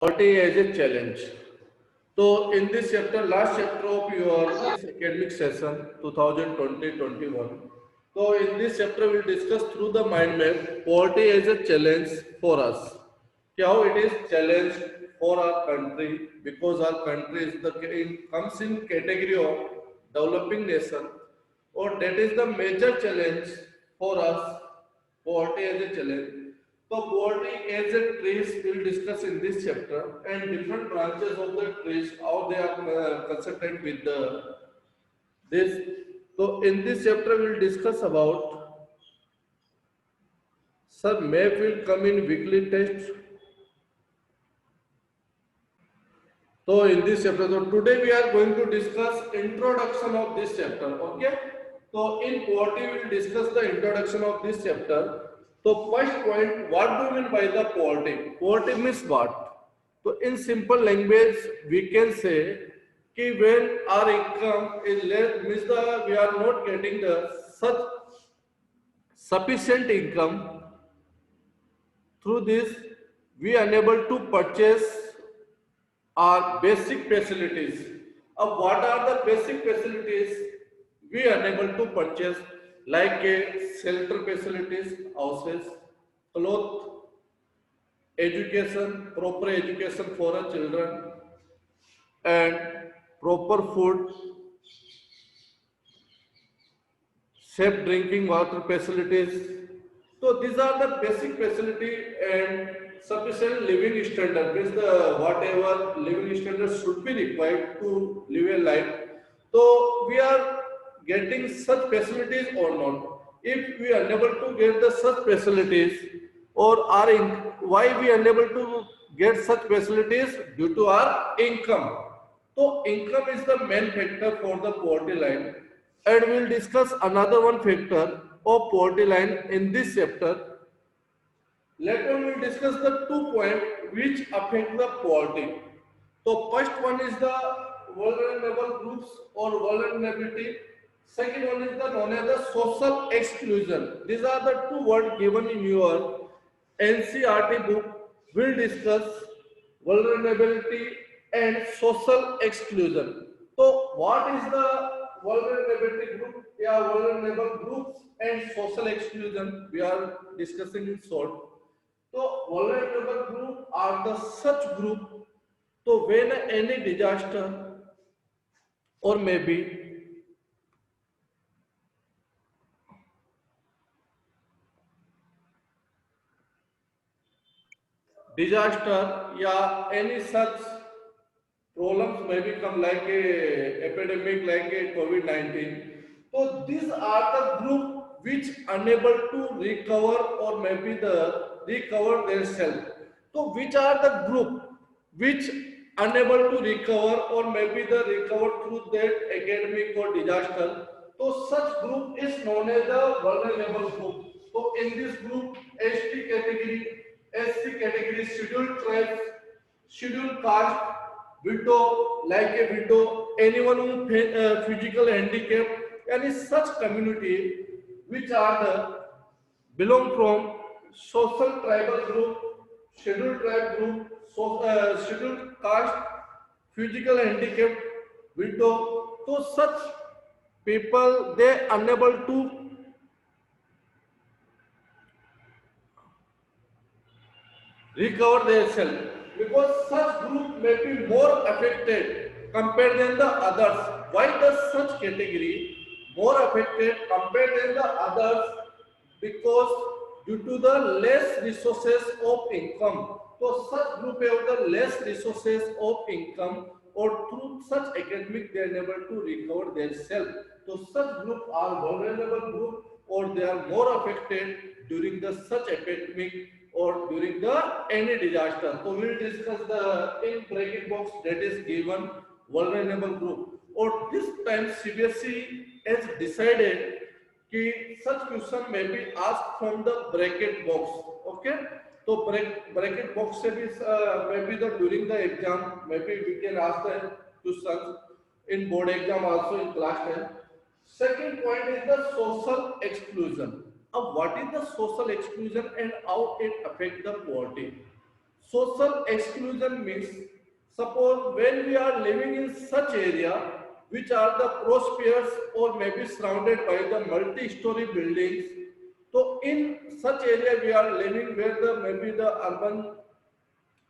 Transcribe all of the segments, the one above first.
Poverty as a challenge. So in this chapter, last chapter of your this academic session 2020-21. So in this chapter we'll discuss through the mind map poverty as a challenge for us. How it is challenge for our country because our country is comes in category of developing nation, or that is the major challenge for us. Poverty as a challenge. So poverty as a trace we'll discuss in this chapter, and different branches of the trace how they are consistent with this. So in this chapter we'll discuss about, sir, map will come in weekly test. So in this chapter, so today we are going to discuss introduction of this chapter. Okay. So in poverty we will discuss the introduction of this chapter. So first point, what do you mean by the poverty? Poverty means what? So in simple language we can say कि when our income is less, means the we are not getting the such sufficient income. Through this we unable to purchase are basic facilities. What are the basic facilities we are unable to purchase, like shelter facilities, houses, cloth, education, proper education for our children, and proper food, safe drinking water facilities. So these are the basic facility and sufficient living standard. Means the whatever living standard should be required to live a life. So we are getting such facilities or not. If we are unable to get the such facilities, or are in, why we are unable to get such facilities? Due to our income. So income is the main factor for the poverty line, and we'll discuss another one factor of poverty line in this chapter. Later on we'll discuss the 2 points which affect the poverty. So first one is the vulnerable groups or vulnerability. Second one is the known as the social exclusion. These are the two words given in your NCRT book. We'll discuss vulnerability and social exclusion. So what is the vulnerability group? Yeah, vulnerable groups and social exclusion we are discussing in short. So vulnerable group are the such group. So when any disaster, or maybe disaster, yeah, any such problems may become like a epidemic, like a COVID-19. So these are the group which unable to recover, or maybe the recover their self. So which are the group which unable to recover, or maybe the recover through that academic or disaster? So such group is known as the vulnerable group. So in this group, ST category, SC category, scheduled tribes, scheduled caste, widow, like a widow, anyone who physical handicap, any such community which are the belong from social tribal group, scheduled tribe group, scheduled caste, physical handicap, widow. So such people they unable to recover themselves, because such group may be more affected compared than the others. Why does such category more affected compared than the others? Because due to the less resources of income. So such group have the less resources of income, or through such academic they are able to recover themselves. So such group are vulnerable group, or they are more affected during the such epidemic or during the any disaster. So we'll discuss the in bracket box that is given vulnerable group. Or this time CBSE has decided कि such question may be asked from the bracket box. Okay. So bracket box से भी maybe the during the exam maybe we can ask the questions in board exam also in class 10. Second point is the social exclusion. What is the social exclusion and how it affect the poverty? Social exclusion means, suppose when we are living in such area which are the prosperous or maybe surrounded by the multi-story buildings. So in such area we are living where the maybe the urban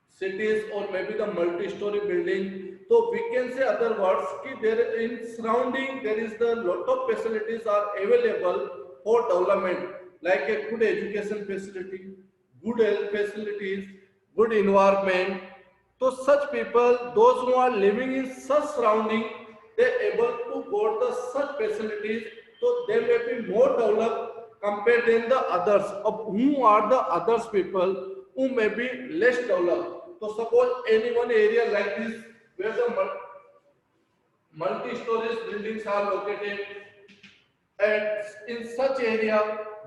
cities or maybe the multi-story building. So we can say other words ki there in surrounding there is the lot of facilities are available for development, like a good education facility, good health facilities, good environment. So such people, those who are living in such surrounding, they able to go to such facilities, so they may be more developed compared than the others. Of who are the others people who may be less developed. So suppose any one area like this where the multi-stories buildings are located, and in such area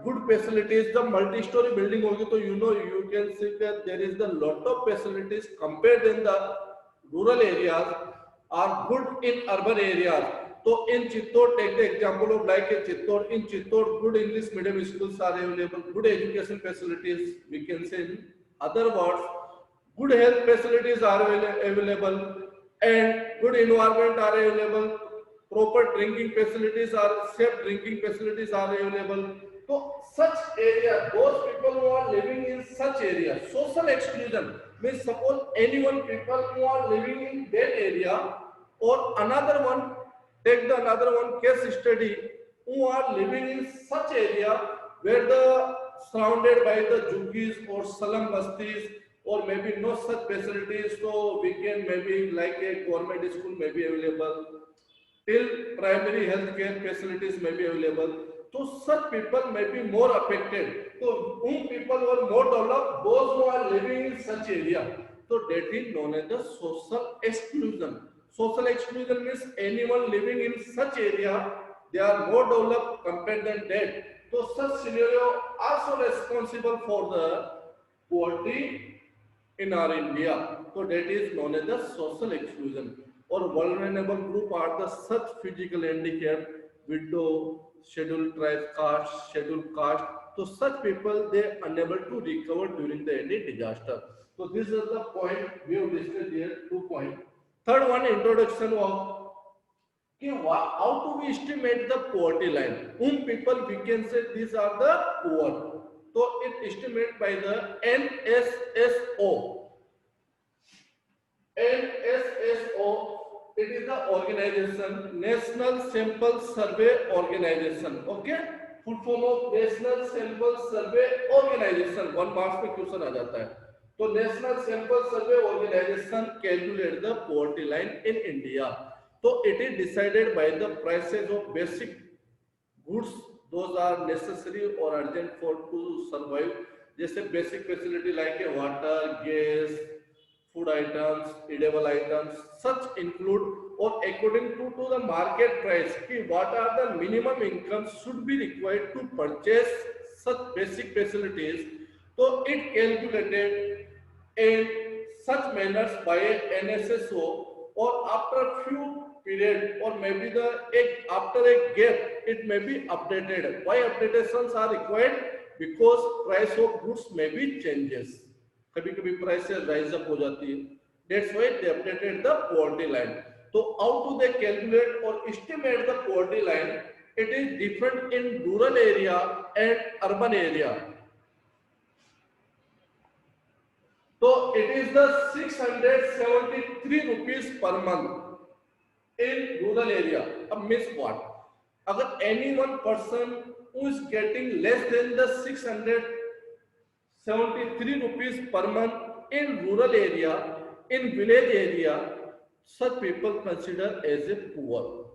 good facilities, the multi-story building hogi, तो you can see that there is the lot of facilities compared in the rural areas are good in urban areas. So in Chittor, take the example of like a Chittor. In Chittor, good English medium schools are available, good education facilities, we can say in other words, good health facilities are available, and good environment are available, proper drinking facilities are, safe drinking facilities are available. So such area, those people who are living in such area, social exclusion means suppose anyone people who are living in that area, or another one, take the another one case study, who are living in such area where the surrounded by the juggies or slum bastis, or maybe no such facilities. So we can maybe like a government school may be available, till primary health care facilities may be available. So such people may be more affected. So whom people were more developed, those who are living in such area. So that is known as the social exclusion. Social exclusion means anyone living in such area, they are more developed compared than that. So such scenario also responsible for the poverty in our India. So that is known as the social exclusion. Or vulnerable group are the such physical handicap, widow, scheduled tribe caste, scheduled caste. So such people, they unable to recover during the any disaster. So this is the point we have discussed here, 2 points. Third one, introduction of how do we estimate the poverty line? Whom people we can say these are the poor. So it estimated by the NSSO. NSSO, it is the organization, National Sample Survey Organization. Okay, full form of National Sample Survey Organization. 1 marks में question आ जाता है. तो National Sample Survey Organization calculate the poverty line in India. So it is decided by the prices of basic goods, those are necessary or urgent for to survive. जैसे basic facility like a water, gas, food items, edible items, such include, or according to the market price, what are the minimum income should be required to purchase such basic facilities. So it calculated in such manners by NSSO, or after few period, or maybe after a gap, it may be updated. Why updations are required? Because price of goods may be changes. कभी कभी price rise up हो जाती है. That's why they updated the poverty line. So how do they calculate or estimate the poverty line? It is different in rural area and urban area. So it is the 673 rupees per month in rural area. अब miss what? अगर any one person who is getting less than the 673 rupees per month in rural area, in village area, such people consider as a poor.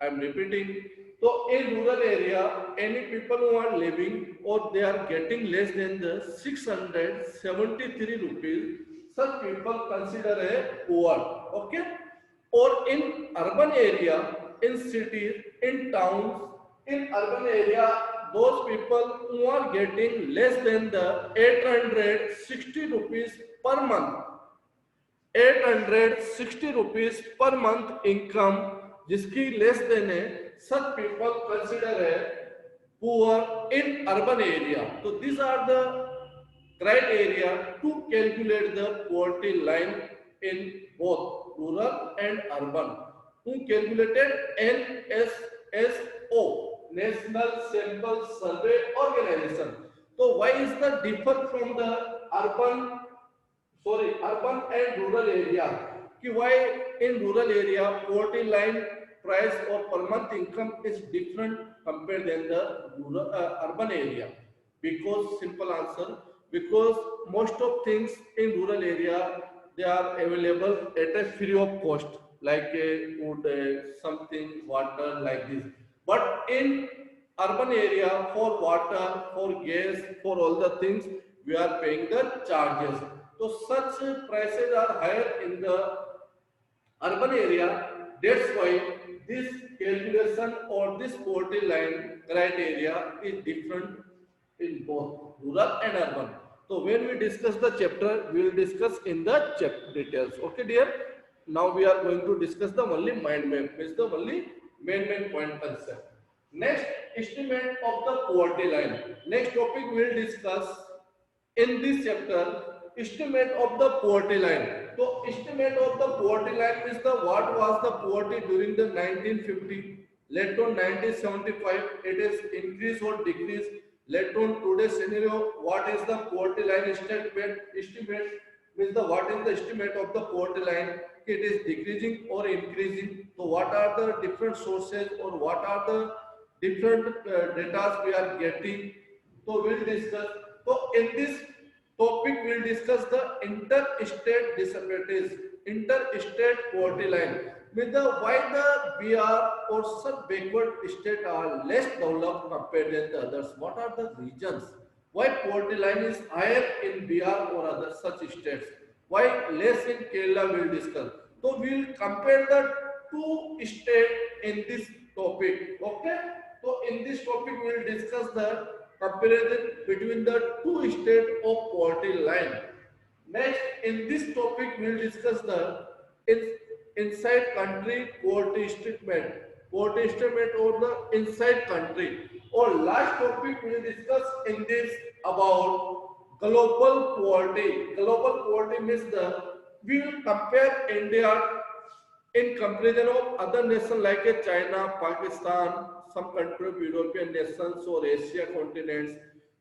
I am repeating. So in rural area, any people who are living or they are getting less than the 673 rupees, such people consider a poor. Okay. Or in urban area, in cities, in towns, in urban area, those people who are getting less than the 860 rupees per month, 860 rupees per month income, जिसकी less than है, such people consider a poor in urban area. So these are the criteria to calculate the poverty line in both rural and urban. Who calculated? NSSO, National Sample Survey Organization. So why is the different from the urban and rural area? कि why in rural area poverty line price or per month income is different compared than the urban area? Because simple answer, because most of things in rural area they are available at a free of cost, like a food, something, water, like this. But in urban area, for water, for gas, for all the things, we are paying the charges. So such prices are higher in the urban area. That's why this calculation or this poverty line criteria is different in both rural and urban. So when we discuss the chapter, we will discuss in the chapter details. Okay, dear. Now we are going to discuss the only mind map, means the only main point concept. Next, estimate of the poverty line. Next topic we will discuss in this chapter, estimate of the poverty line. So estimate of the poverty line is the what was the poverty during the 1950, later on 1975, it is increase or decrease. Later on today's scenario, what is the poverty line statement? Estimate means the what is the estimate of the poverty line? It is decreasing or increasing. So what are the different sources or what are the different data we are getting? So we'll discuss. So in this topic, we'll discuss the interstate disparities, interstate poverty line. With the why the BR or some backward state are less developed compared than the others. What are the reasons? Why poverty line is higher in BR or other such states? Why less in Kerala? We'll discuss. So we'll compare the two states in this topic. Okay. So in this topic, we'll discuss the comparison between the two states of poverty line. Next, in this topic, we will discuss the inside country poverty statement or the inside country. Or last topic, we will discuss in this about global poverty. Global poverty means we will compare India in comparison of other nations like China, Pakistan, some country of European nations or Asia continents.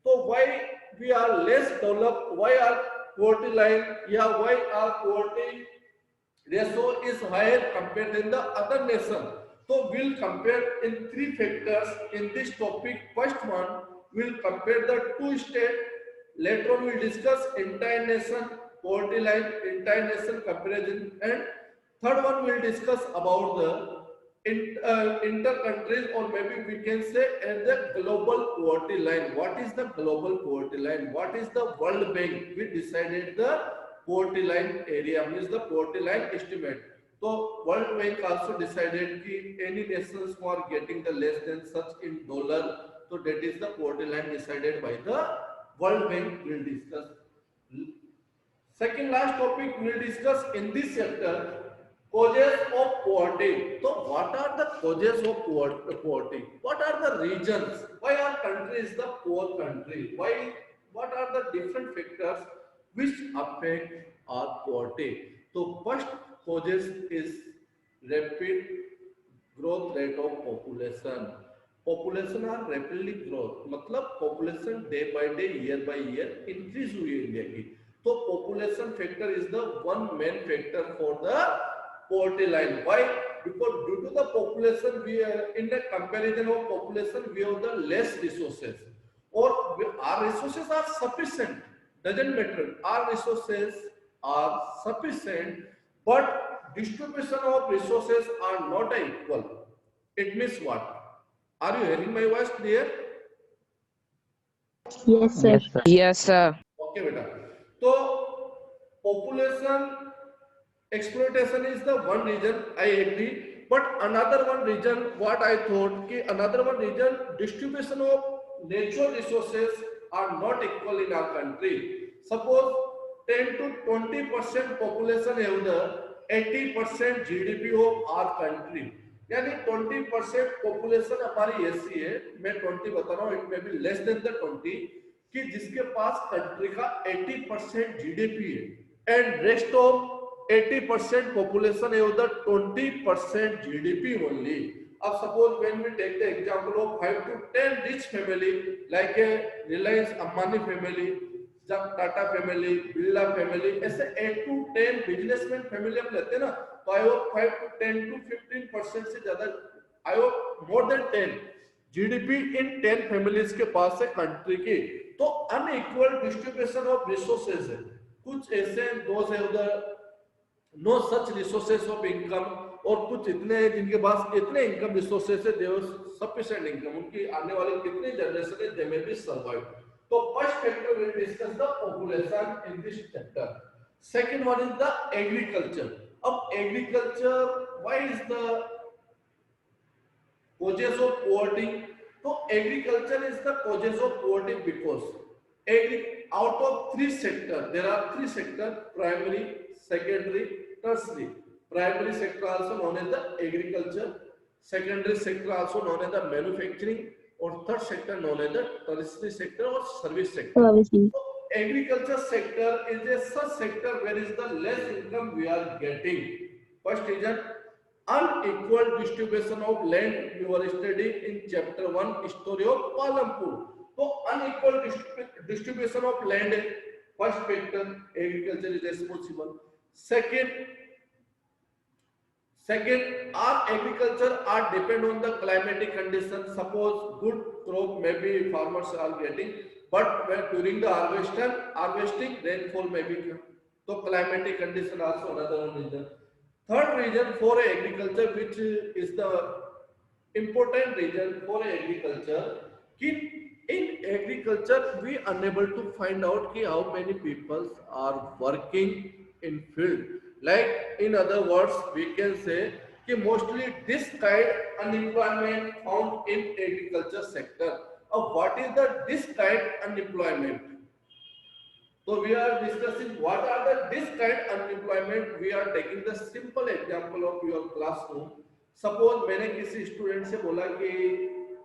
So why we are less developed? Why our poverty line? Yeah, why our poverty ratio is higher compared than the other nation? So we'll compare in three factors in this topic. First one, we'll compare the two states. Later on, we'll discuss entire nation poverty line, entire nation comparison, and third one we'll discuss about the inter-countries or maybe we can say at the global poverty line. What is the global poverty line? What is the World Bank? We decided the poverty line area, means the poverty line estimate. So World Bank also decided that any nations who are getting the less than such in dollar, so that is the poverty line decided by the World Bank. We'll discuss. Second last topic we will discuss in this chapter, causes of poverty. So what are the causes of poverty? What are the reasons? Why our country is the poor country? Why? What are the different factors which affect our poverty? So first causes is rapid growth rate of population. Population are rapidly growth, मतलब population day by day, year by year increase हुई है India की. So population factor is the one main factor for the poverty line. Why? Because due to the population, we are in the comparison of population, we have the less resources, or our resources are sufficient. Doesn't matter. Our resources are sufficient, but distribution of resources are not equal. It means what? Are you hearing my voice clear? Yes, sir. Yes, sir. Yes, sir. Okay, beta. So population exploitation is the one reason, I agree, but another one reason what I thought ki another one reason, distribution of natural resources are not equal in our country. Suppose 10 to 20% population have the 80% GDP of our country, यानी 20% population हमारी ऐसी है, मैं 20 बता रहा हूँ, it may be less than the 20, कि जिसके पास कंट्री का 80% जीडीपी है and rest of 80% population have the 20% GDP only. अब suppose when we take the example of 5 to 10 rich family like a Reliance Ambani family, जब Tata family, Birla family, ऐसे 8 to 10 businessman family हम लेते हैं ना, तो आई होप 5 to 10 to 15% से ज्यादा, I hope more than 10 GDP in 10 families के पास है कंट्री की. तो अनइक्वल डिस्ट्रीब्यूशन ऑफ रिसोर्सेज है. कुछ ऐसे दोस्त है उधर no such resources of income, और कुछ इतने हैं जिनके पास इतने इनकम रिसोर्सेज है, देयर सफिशिएंट इनकम, उनकी आने वाली कितनी जनरेशन है, दे मे बी सर्वाइव. तो first factor will discuss the population in this chapter. Second one is the agriculture. अब agriculture why is the causes of poverty? So agriculture is the causes of poverty because out of 3 sectors, there are 3 sectors: primary, secondary, tertiary. Primary sector also known as the agriculture, secondary sector also known as the manufacturing, or third sector known as the tertiary sector or service sector. So agriculture sector is a such sector where is the less income we are getting. First reason, unequal distribution of land. You are studying in chapter 1 story of Palampur. So unequal distribution of land, first factor, agriculture is responsible. Second, our agriculture are depend on the climatic conditions. Suppose good crop maybe farmers are getting, but when during the harvesting rainfall may be, so climatic condition also another one reason. Third reason for agriculture, which is the important reason for agriculture, कि in agriculture we unable to find out कि how many people are working in field. Like in other words, we can say कि mostly this kind unemployment found in agriculture sector. What is the this kind unemployment? So we are discussing what are the this kind unemployment. We are taking the simple example of your classroom. Suppose मैंने किसी student से बोला कि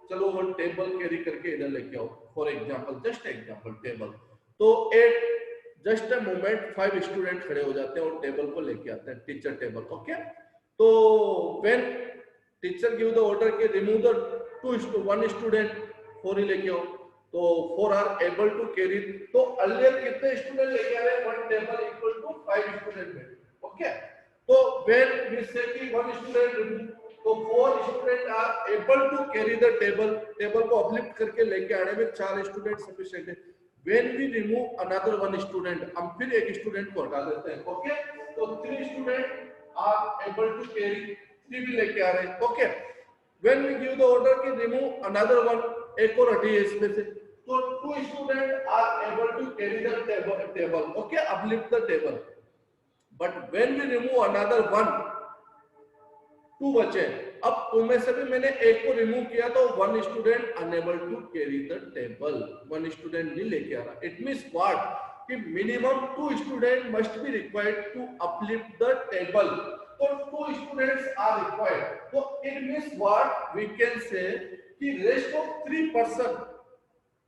चलो वो table carry करके इधर लेके आओ, for example, just example table. तो at just a moment 5 student खड़े हो जाते हैं और टेबल को लेके आते हैं, टीचर टेबल. ओके, तो when teacher give the order के रिमूव द 1 स्टूडेंट, 4 ही लेके आओ, तो 4 आर एबल टू कैरी. तो अर्लियर कितने स्टूडेंट लेके आ रहे हैं? 1 table equal to 5 student. Okay, तो व्हेन वी से कि 1 स्टूडेंट रिमूव, तो 4 student are able to carry the table को अपलिफ्ट करके लेके आने में 4 स्टूडेंट सफिशिएंट है. When we remove another 1 student, हम फिर एक स्टूडेंट को हटा देते हैं. ओके, तो 3 student are able to carry, 3 भी लेके आ रहे हैं. Okay, when we give the order कि रिमूव अनदर 1, एक और हटी है इसमें से, तो 2 student are able to carry the table. Okay, uplift the table. But when we remove another 1, 2 बचे. अब उनमें से भी मैंने एक को रिमूव किया तो 1 student unable to carry the table, 1 student नहीं लेके आ रहा. इट मींस व्हाट, कि minimum 2 student must be required to uplift the table. तो 2 स्टूडेंट्स आर रिक्वायर्ड. तो it means what, we can say कि rest of 3 person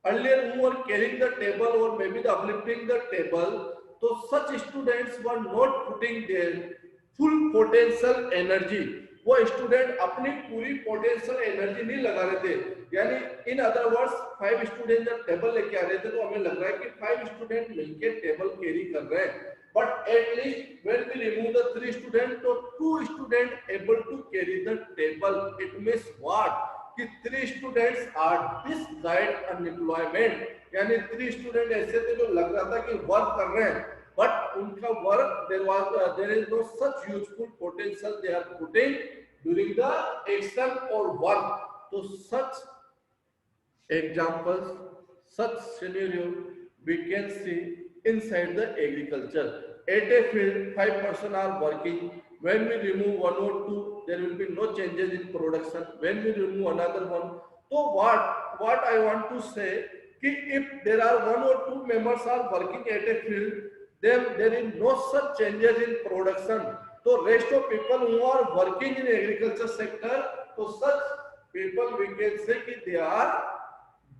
earlier who were carrying the table or maybe the uplifting the table, so such students were not putting their full potential energy. वो student अपनी पूरी potential energy नहीं लगा रहे थे. यानी in other words 5 student जब table लेके आ रहे थे तो हमें लग रहा है कि 5 स्टूडेंट मिलके टेबल कैरी कर रहे हैं. But at least when we remove the 3 student, तो 2 student able to carry the table. It means what, कि 3 students are this guide unemployment. यानी 3 स्टूडेंट ऐसे थे जो लग रहा था कि वर्क कर रहे हैं, बट उनका work there is no such useful potential they are putting during the action और वर्क. तो such examples, such scenario we can see inside the agriculture. At a field 5 person are working. When we remove 1 or 2, there will be no changes in production. When we remove another one, so what I want to say, कि if there are 1 or 2 members are working at a field, then there is no such changes in production. So rest of people who are working in agriculture sector, so such people we can say कि they are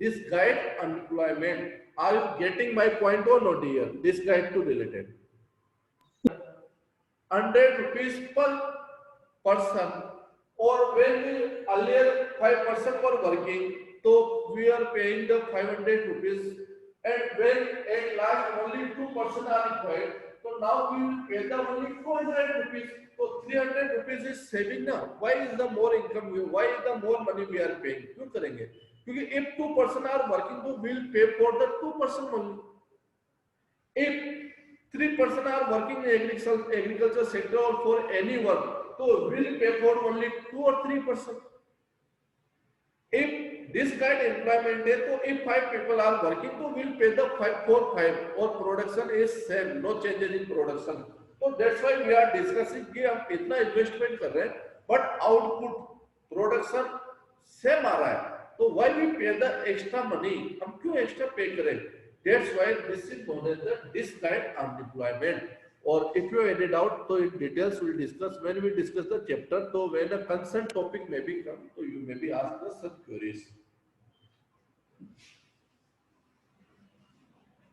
this guide unemployment. Are you getting my point or not here? This guide to related. 100 rupees per person, or when we earlier 5% were working, so we are paying the 500 rupees, and when at last only 2% are required, so now we will pay the only 400 rupees, so 300 rupees is saving now. Why is the more income, why is the more money we are paying? क्यों करेंगे? क्योंकि if 2% are working, तो we will pay for the 2% only. If 3% are working in agriculture sector or for any work, so we'll pay for only 2 or 3%. If this kind of employment is, so if 5 people are working, so we'll pay the 5 for 5, or production is same, no changes in production. So that's why we are discussing कि हम इतना investment कर रहे हैं, but output production same आ रहा है. So why we pay the extra money? हम क्यों extra pay करें? That's why this is known as the disguised unemployment. Or if you have any doubt, so in details we'll discuss when we discuss the chapter. So when a concerned topic may be come, so you may be asked the such queries.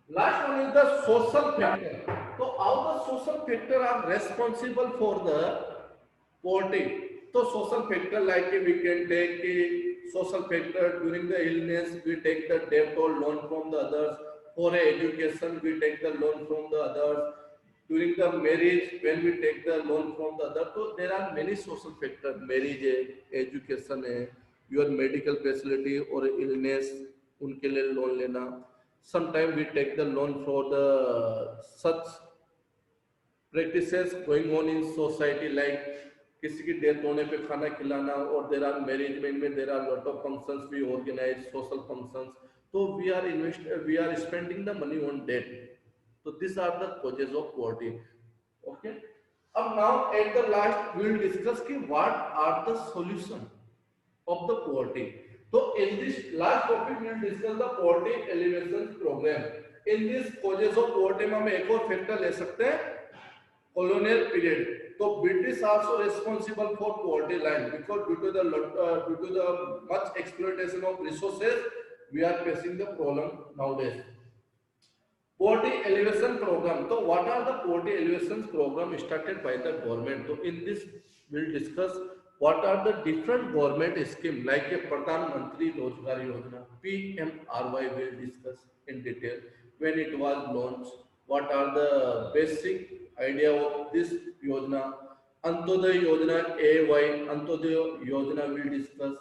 Last one is the social factor. So how the social factor are responsible for the poverty? So social factor like we can take a social factor during the illness, we take the debt or loan from the others. For education, we take the loan from the others. During the marriage, when we take the loan from the other, so there are many social factors. Marriage है, education है, your medical facility or illness, उनके लिए loan लेना. Sometimes we take the loan for the such practices going on in society, like किसी की death होने पे खाना खिलाना, और देर आर मैनेजमेंट में there are lot of functions we organise social functions, तो we are spending the money on debt. So these are the causes of poverty. Okay. Now at the last we will discuss कि what are the solution of the poverty. So in this last topic we will discuss the poverty alleviation program. In this causes of poverty में हम एक और factor ले सकते हैं, colonial period. So British also responsible for poverty line, because due to the much exploitation of resources, we are facing the problem nowadays. Poverty alleviation program. So what are the poverty alleviation program started by the government? So in this we'll discuss what are the different government scheme, like a Pradhan Mantri Rozgar Yojana, PMRY, we'll discuss in detail when it was launched. What are the basic idea of this Yojana? Antoday Yojana, AY, Antoday Yojana we'll discuss.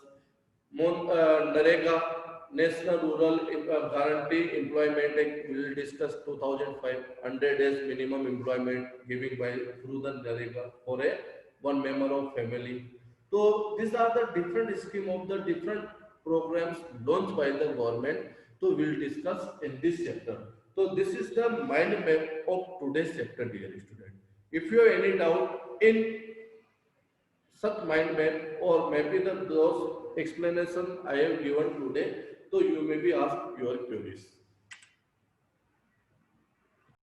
NREGA, National Rural Guarantee Employment Act, we will discuss 2005, 100 days minimum employment giving by through the NREGA for a one member of family. So these are the different scheme of the different programs launched by the government. So we will discuss in this chapter. So this is the mind map of today's chapter, dear student. If you have any doubt in such mind map, or maybe those explanation I have given today, so you may be asked your queries.